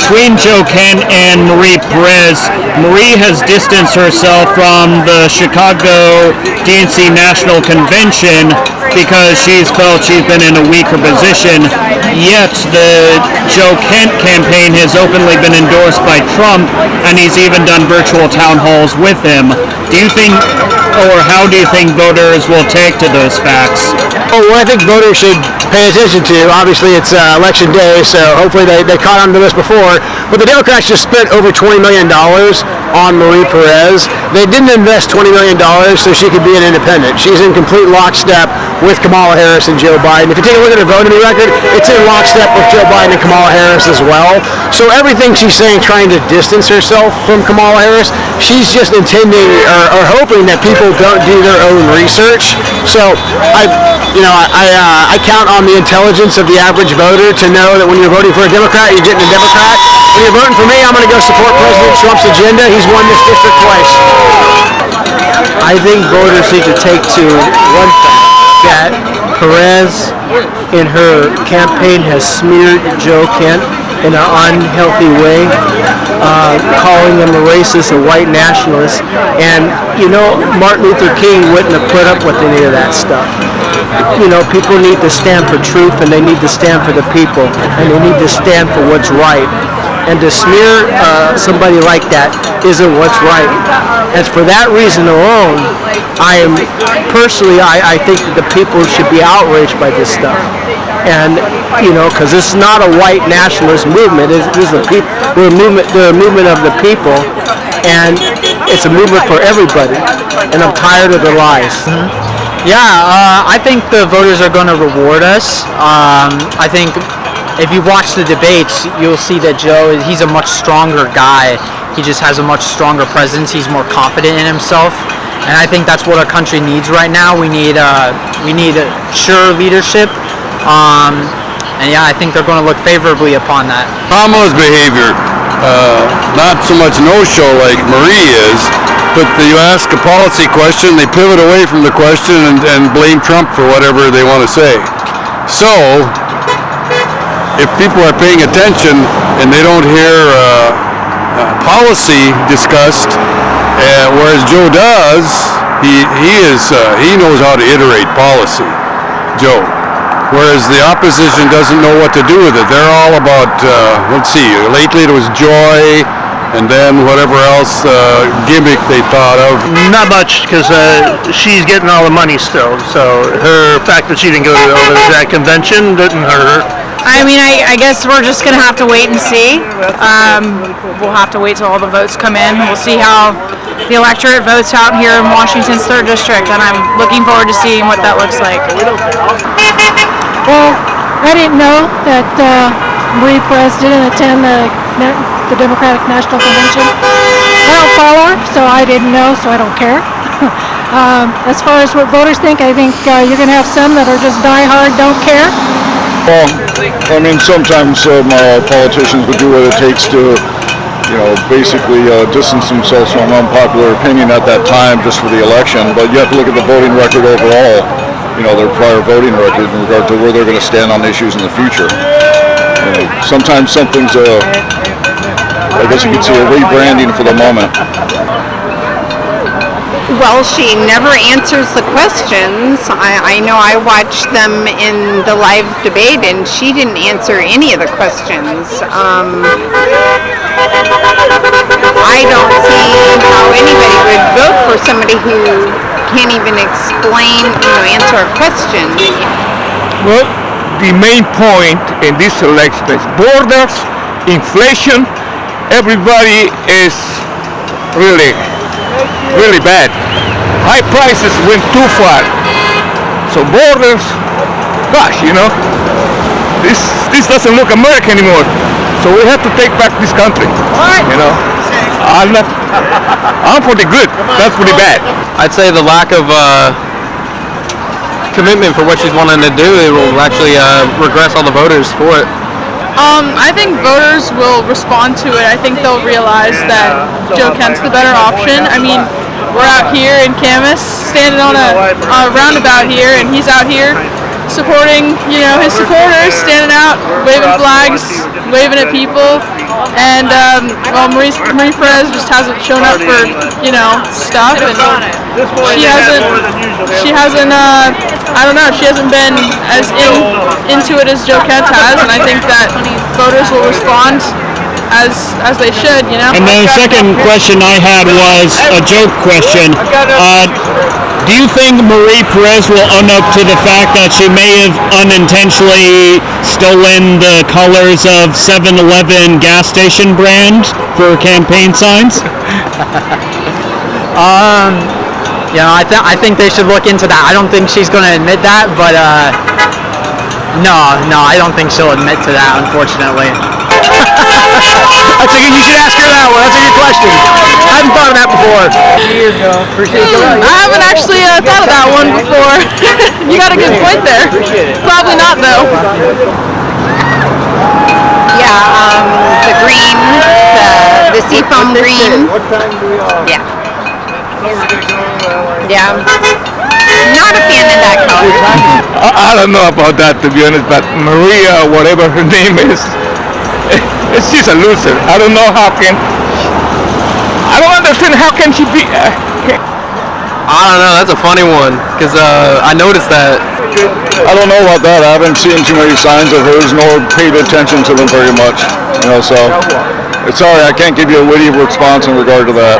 between Joe Kent and Marie Perez, Marie has distanced herself from the Chicago DNC National Convention because she's felt she's been in a weaker position. Yet the Joe Kent campaign has openly been endorsed by Trump, and he's even done virtual town halls with him. Do you think, or how do you think voters will take to those facts? Well, what I think voters should pay attention to, obviously it's election day, so hopefully they caught on to this before, but the Democrats just spent over $20 million on Marie Perez. They didn't invest $20 million so she could be an independent. She's in complete lockstep with Kamala Harris and Joe Biden. If you take a look at her voting record, it's in lockstep with Joe Biden and Kamala Harris as well. So everything she's saying, trying to distance herself from Kamala Harris, she's just intending or hoping that people don't do their own research. So I count on the intelligence of the average voter to know that when you're voting for a Democrat, you're getting a Democrat. When you're voting for me, I'm going to go support President Trump's agenda. He's won this district twice. I think voters need to take to one fact that Perez in her campaign has smeared Joe Kent in an unhealthy way, calling him a racist, a white nationalist, and Martin Luther King wouldn't have put up with any of that stuff. People need to stand for truth, and they need to stand for the people, and they need to stand for what's right. And to smear somebody like that isn't what's right. And for that reason alone, I think that the people should be outraged by this stuff. And because this is not a white nationalist movement. This is we're a movement of the people, and it's a movement for everybody. And I'm tired of the lies. I think the voters are going to reward us. I think if you watch the debates, you'll see that Joe, he's a much stronger guy. He just has a much stronger presence. He's more confident in himself. And I think that's what our country needs right now. We need sure leadership. I think they're going to look favorably upon that. Kamala's behavior, not so much no-show like Marie is, but you ask a policy question, they pivot away from the question and blame Trump for whatever they want to say. So, if people are paying attention and they don't hear policy discussed, whereas Joe does, he knows how to iterate policy, Joe. Whereas the opposition doesn't know what to do with it. They're all about, lately it was joy, and then whatever else gimmick they thought of. Not much, because she's getting all the money still. So her fact that she didn't go to that convention didn't hurt her. I mean, I guess we're just going to have to wait and see. We'll have to wait till all the votes come in. We'll see how the electorate votes out here in Washington's 3rd District, and I'm looking forward to seeing what that looks like. Well, I didn't know that Marie Perez didn't attend the Democratic National Convention. I don't follow her, so I didn't know, so I don't care. As far as what voters think, I think you're going to have some that are just diehard, don't care. Well, I mean, sometimes politicians would do what it takes to, basically distance themselves from unpopular opinion at that time just for the election. But you have to look at the voting record overall, their prior voting record in regard to where they're going to stand on issues in the future. Sometimes something's I guess you could say a rebranding for the moment. Well, she never answers the questions. I know I watched them in the live debate, and she didn't answer any of the questions. I don't see how anybody would vote for somebody who can't even explain, answer a question. Well, the main point in this election is borders, inflation. Everybody is really bad. High prices went too far. So borders, gosh, this doesn't look American anymore. So we have to take back this country. I'm for the good, not for the bad. I'd say the lack of commitment for what she's wanting to do, it will actually regress all the voters for it. I think voters will respond to it. I think they'll realize that Joe Kent's the better option. I mean, we're out here in Camas, standing on a roundabout here, and he's out here supporting, his supporters, standing out, waving flags, waving at people. And Marie Perez just hasn't shown up for stuff, and she hasn't I don't know, she hasn't been as into it as Joe Kent has, and I think that voters will respond as they should. And the second question I had was a joke question. Do you think Marie Perez will own up to the fact that she may have unintentionally stolen the colors of 7-Eleven gas station brand for campaign signs? I think they should look into that. I don't think she's going to admit that, but no, I don't think she'll admit to that, unfortunately. I think you should ask her that one. That's a good question. I hadn't thought of that before. I haven't actually thought of that one before. You got a good point there. Probably not, though. Yeah, the green, the seafoam green. Yeah. Yeah. Not a fan of that color. I don't know about that, to be honest, but Maria, whatever her name is, she's a loser. I don't know how can. I don't understand how can she be. I don't know. That's a funny one because I noticed that. I don't know about that. I haven't seen too many signs of hers nor paid attention to them very much. So it's sorry, I can't give you a witty response in regard to that.